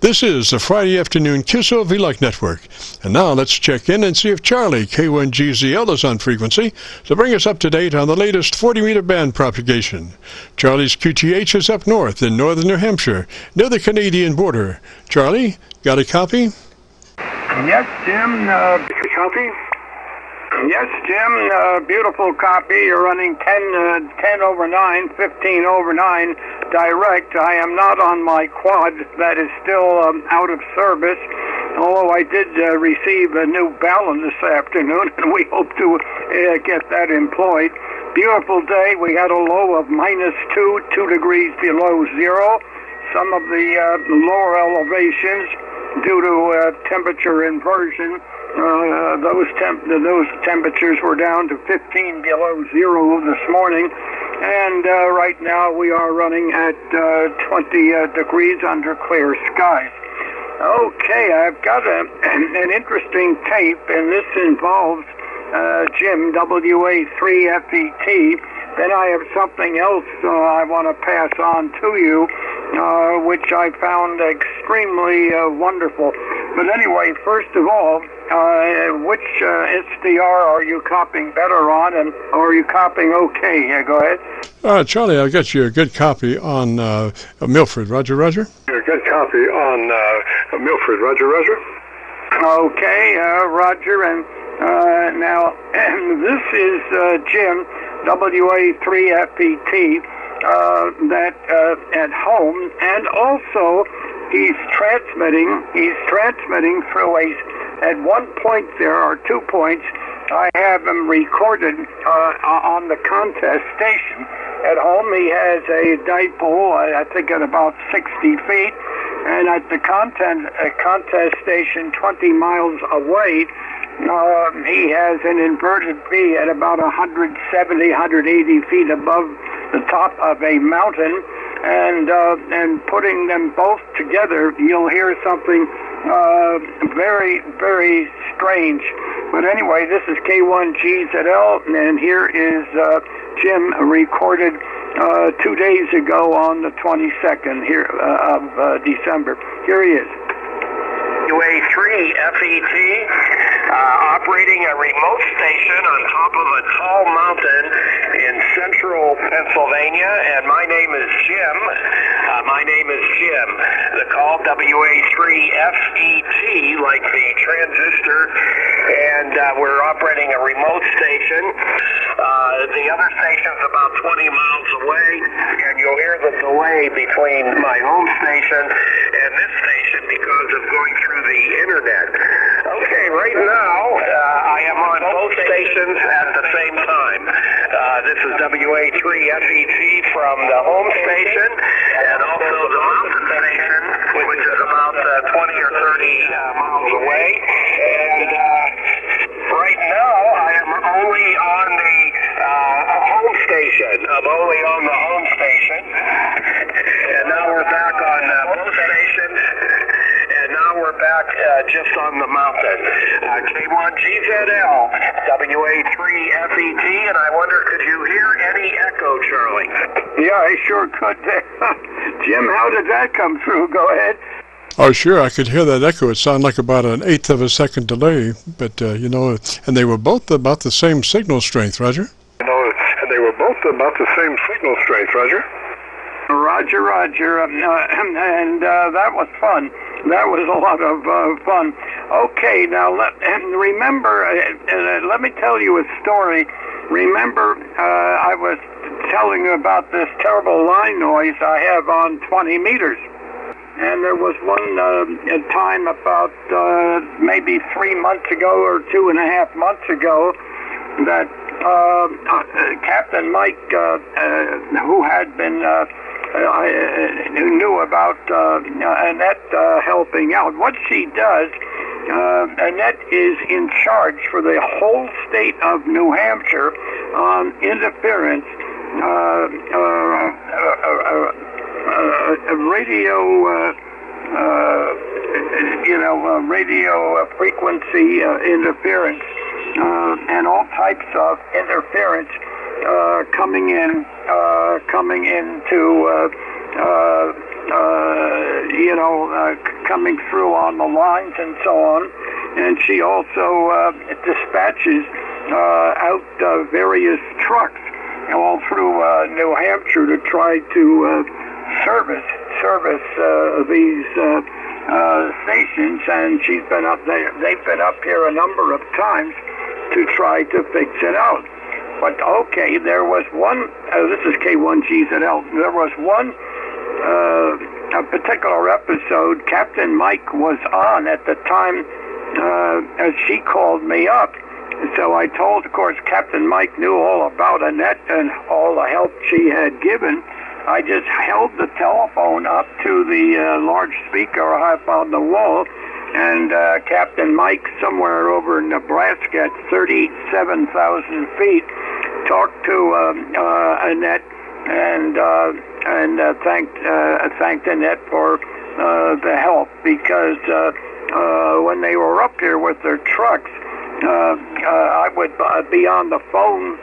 This is the Friday afternoon Qso-Vlog network. And now let's check in and see if CHARLEY-K1GZL is on frequency to bring us up to date on the latest 40-meter band propagation. Charlie's QTH is up north in northern New Hampshire, near the Canadian border. Charlie, got a copy? Yes, Jim. Copy? Yes, Jim. Beautiful copy. You're running 10 over 9, 15 over 9 direct. I am not on my quad. That is still out of service, although I did receive a new balun this afternoon, and we hope to get that employed. Beautiful day. We had a low of -2 degrees below zero. Some of the lower elevations, due to temperature inversion, those temperatures were down to 15 below zero this morning, and right now we are running at 20 degrees under clear skies. Okay, I've got an interesting tape, and this involves Jim, WA3FET. Then I have something else I want to pass on to you, which I found extremely wonderful. But anyway, first of all, which SDR are you copying better on, and are you copying okay? Yeah, go ahead. Charlie, I'll get you a good copy on Milford. Roger, Roger. A good copy on Milford. Roger, Roger. Okay, Roger. And now, this is Jim, WA3FET, that at home, and also he's transmitting through at one point, there are 2 points, I have him recorded on the contest station. At home, he has a dipole, I think at about 60 feet, and at the contest station 20 miles away, he has an inverted V at about 170, 180 feet above the top of a mountain, and putting them both together, you'll hear something very, very strange. But anyway, this is K1GZL, and here is Jim, recorded 2 days ago on the 22nd here of December. Here he is. WA3FET, operating a remote station on top of a tall mountain in central Pennsylvania, and my name is Jim. The call WA3FET, like the transistor, and we're operating a remote station. The other station's about 20 miles away, and you'll hear the delay between my home station and this station because of going through the internet. Okay, right now I am on both stations at the same time. This is WA3FET from the home station, and also the mountain station, which is about 20 or 30 miles away. And right now I am only on the home station. I'm only on the home station. And now we're back on both stations. And now we're back just on the mountain. K1GZL, WA3FET, and I wonder, could you hear any echo, Charlie? Yeah, I sure could. Jim, how did that come through? Go ahead. Oh, sure, I could hear that echo. It sounded like about an eighth of a second delay, but, and they were both about the same signal strength, Roger? And they were both about the same signal strength, Roger? Roger, Roger, and that was fun. That was a lot of fun. Okay, now remember, let me tell you a story. Remember, I was telling you about this terrible line noise I have on 20 meters. And there was one time about maybe 3 months ago or 2.5 months ago that Captain Mike, who had been who knew about Annette helping out. What she does, Annette is in charge for the whole state of New Hampshire on interference, radio frequency interference, and all types of interference coming into coming through on the lines and so on. And she also dispatches out various trucks all through New Hampshire to try to service these stations. And she's been up there. They've been up here a number of times to try to fix it out. But okay, there was one. This is K1GZL. There was one. A particular episode, Captain Mike was on at the time as she called me up. So I told, of course, Captain Mike knew all about Annette and all the help she had given. I just held the telephone up to the large speaker up on the wall, and Captain Mike, somewhere over in Nebraska at 37,000 feet, talked to Annette and thanked Annette for the help, because when they were up here with their trucks, I would be on the phone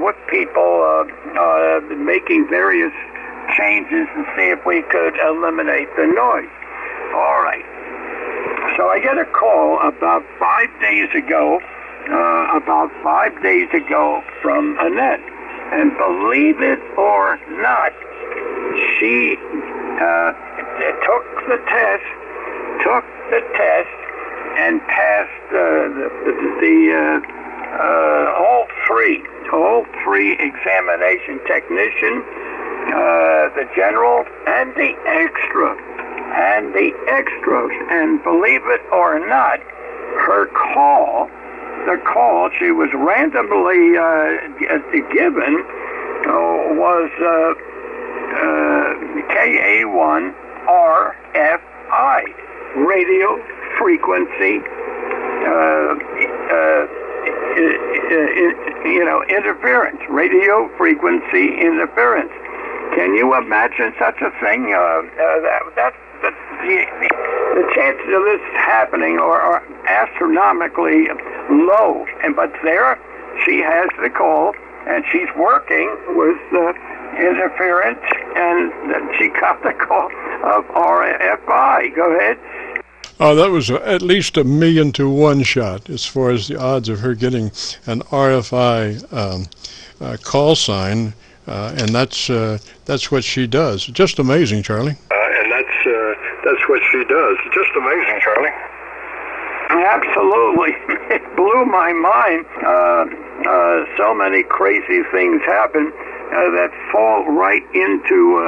with people making various changes and see if we could eliminate the noise. All right. So I get a call about 5 days ago from Annette. And believe it or not, she took the test and passed all three examination technician, the general, and the extras. And believe it or not, the call she was randomly given was KA1RFI, radio frequency interference, radio frequency interference. Can you imagine such a thing? The chances of this happening are astronomically low. But there, she has the call, and she's working with interference, and she got the call of RFI. Go ahead. That was at least 1,000,000 to 1 shot as far as the odds of her getting an RFI call sign, and that's what she does. Just amazing, Charlie. That's what she does. Just amazing, Charlie. Absolutely. It blew my mind. So many crazy things happen that fall right into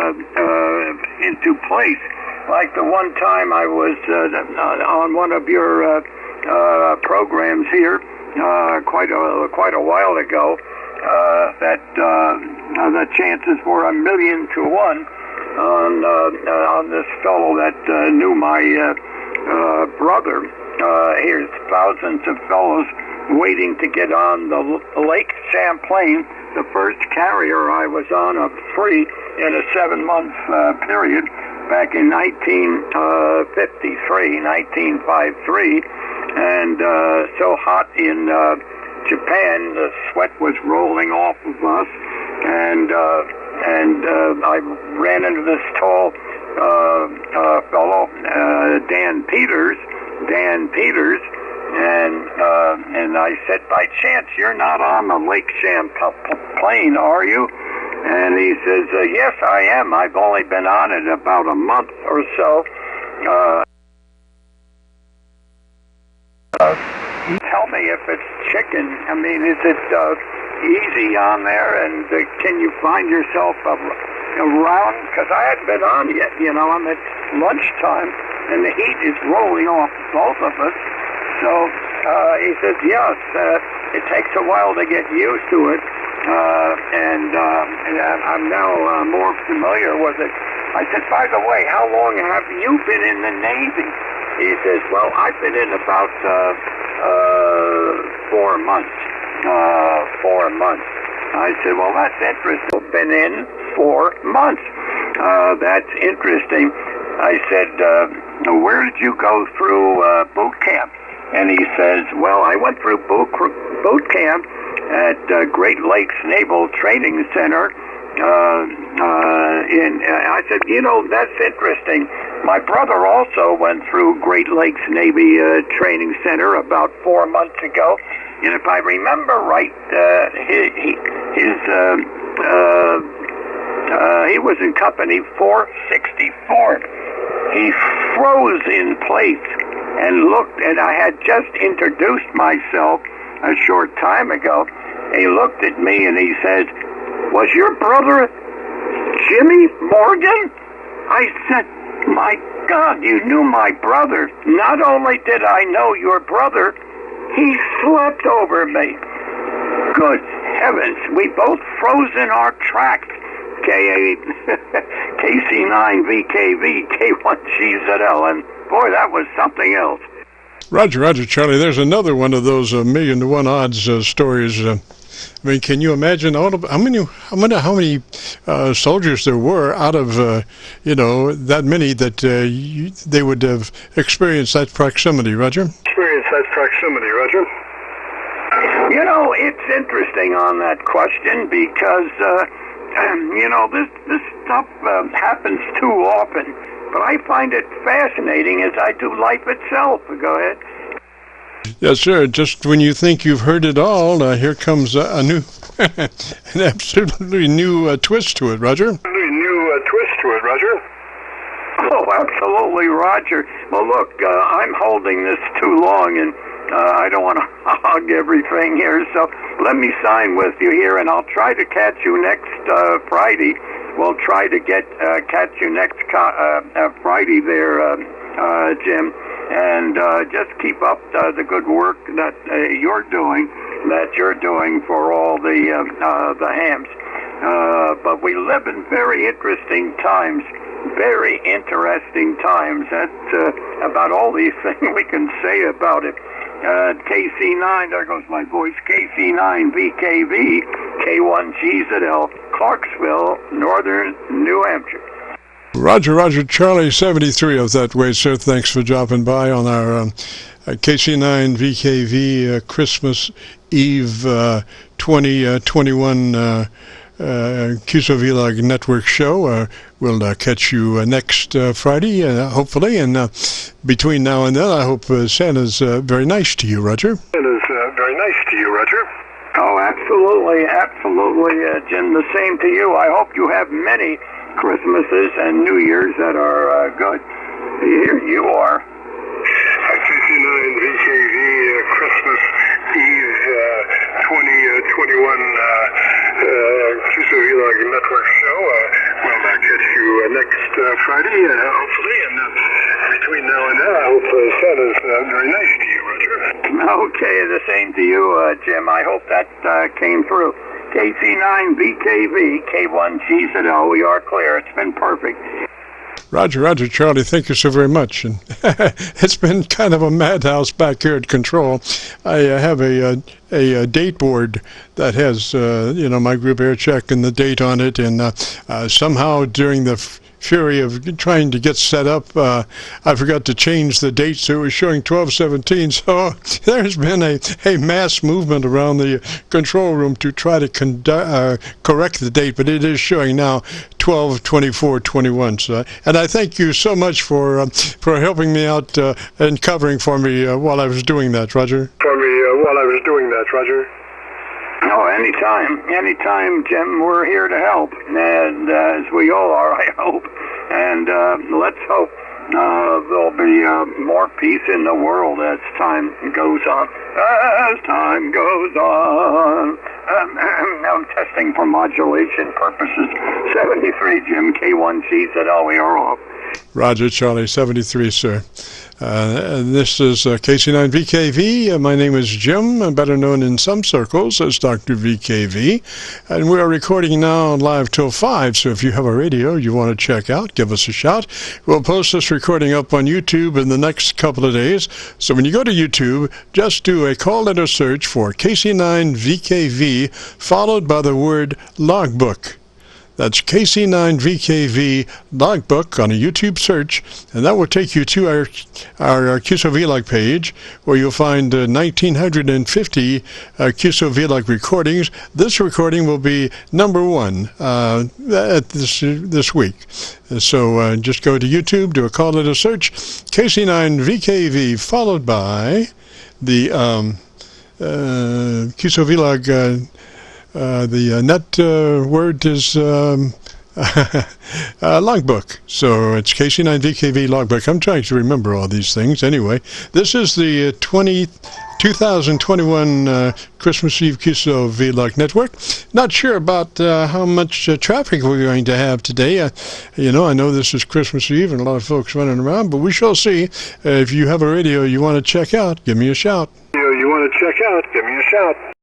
place. Like the one time I was on one of your programs here quite a while ago, that the chances were 1,000,000 to 1 on this fellow that knew my brother. Here's thousands of fellows waiting to get on the Lake Champlain, the first carrier I was on of free in a 7-month period back in 1953, and so hot in Japan, the sweat was rolling off of us, and I ran into this tall fellow, Dan Peters, and I said, by chance, you're not on the Lake Champlain, are you? And he says, yes, I am. I've only been on it about a month or so. Tell me if it's chicken. I mean, is it easy on there? And can you find yourself around? Because I hadn't been on yet. I'm at lunchtime, and the heat is rolling off both of us. So he says, yes, it takes a while to get used to it. And I'm now more familiar with it. I said, by the way, how long have you been in the Navy? He says, well, I've been in about 4 months. 4 months. I said, well, that's interesting. Been in 4 months. That's interesting. I said, where did you go through boot camp? And he says, well, I went through boot camp at Great Lakes Naval Training Center I said, you know, that's interesting. My brother also went through Great Lakes Navy Training Center about 4 months ago, and if I remember right, he was in company 464. He froze in place and looked, and I had just introduced myself a short time ago. He looked at me and he said, "Was your brother Jimmy Morgan?" I said, "My God, you knew my brother." "Not only did I know your brother, he slept over me." Good heavens, we both froze in our tracks. KC9VKV, K1GZL, and boy, that was something else. Roger, Roger, Charlie. There's another one of those 1,000,000 to 1 odds stories. I mean, can you imagine how many soldiers there were out of that many that they would have experienced that proximity, Roger? You know, it's interesting on that question because this stuff happens too often. But I find it fascinating as I do life itself. Go ahead. Yes, sir. Just when you think you've heard it all, here comes a new, an absolutely new twist to it, Roger. Oh, absolutely, Roger. Well, look, I'm holding this too long, and I don't want to hog everything here, so let me sign with you here, and I'll try to catch you next Friday. We'll try to catch you next Friday there, Jim. And just keep up the good work that you're doing for all the hams. But we live in very interesting times. That's about all these things we can say about it. KC9, there goes my voice, KC9VKV, K1GZL, Clarksville, Northern New Hampshire. Roger, Roger, Charlie 73 of that way, sir. Thanks for dropping by on our KC9VKV Christmas Eve 2021 Qso-Vlog network show. We'll catch you next Friday, hopefully, and between now and then, I hope Santa's very nice to you, Roger. Oh, absolutely, Jim, the same to you. I hope you have many Christmases and New Years that are good. Here you are. KC9VKV Christmas Eve 2021 Qso-Vlog network show. We'll catch you next Friday, hopefully, and between now and then, I hope Santa's very nice to you, Roger. Okay, the same to you, Jim. I hope that came through. KC9VKV, K1GZL, we are clear. It's been perfect. Roger, Roger, Charlie, thank you so very much. And it's been kind of a madhouse back here at Control. I have a date board that has, my group AIRCHECK and the date on it. And somehow during the fury of trying to get set up, I forgot to change the date, so it was showing 12/17. So there's been a mass movement around the control room to try to correct the date, but it is showing now 12/24/21. So, and I thank you so much for helping me out and covering for me while I was doing that, Roger. Oh, anytime, Jim. We're here to help, and as we all are, I hope. And let's hope there'll be more peace in the world as time goes on. I'm testing for modulation purposes. 73, Jim, K1GZL, we are off. Roger, Charlie, 73, sir. This is KC9VKV. My name is Jim, better known in some circles as Dr. VKV. And we are recording now live till 5, so if you have a radio you want to check out, give us a shout. We'll post this recording up on YouTube in the next couple of days. So when you go to YouTube, just do a call letter search for KC9VKV, followed by the word logbook. That's KC9VKV logbook on a YouTube search, and that will take you to our Qso-Vlog page, where you'll find 1,950 Qso-Vlog recordings. This recording will be number 1 at this week. So just go to YouTube, do a call it a search, KC9VKV, followed by the Qso-Vlog. The net word is logbook. So it's KC9VKV logbook. I'm trying to remember all these things. Anyway, this is the 2021 Christmas Eve Qso-Vlog network. Not sure about how much traffic we're going to have today. I know this is Christmas Eve and a lot of folks running around, but we shall see. If you have a radio you want to check out, give me a shout. You want to check out, give me a shout.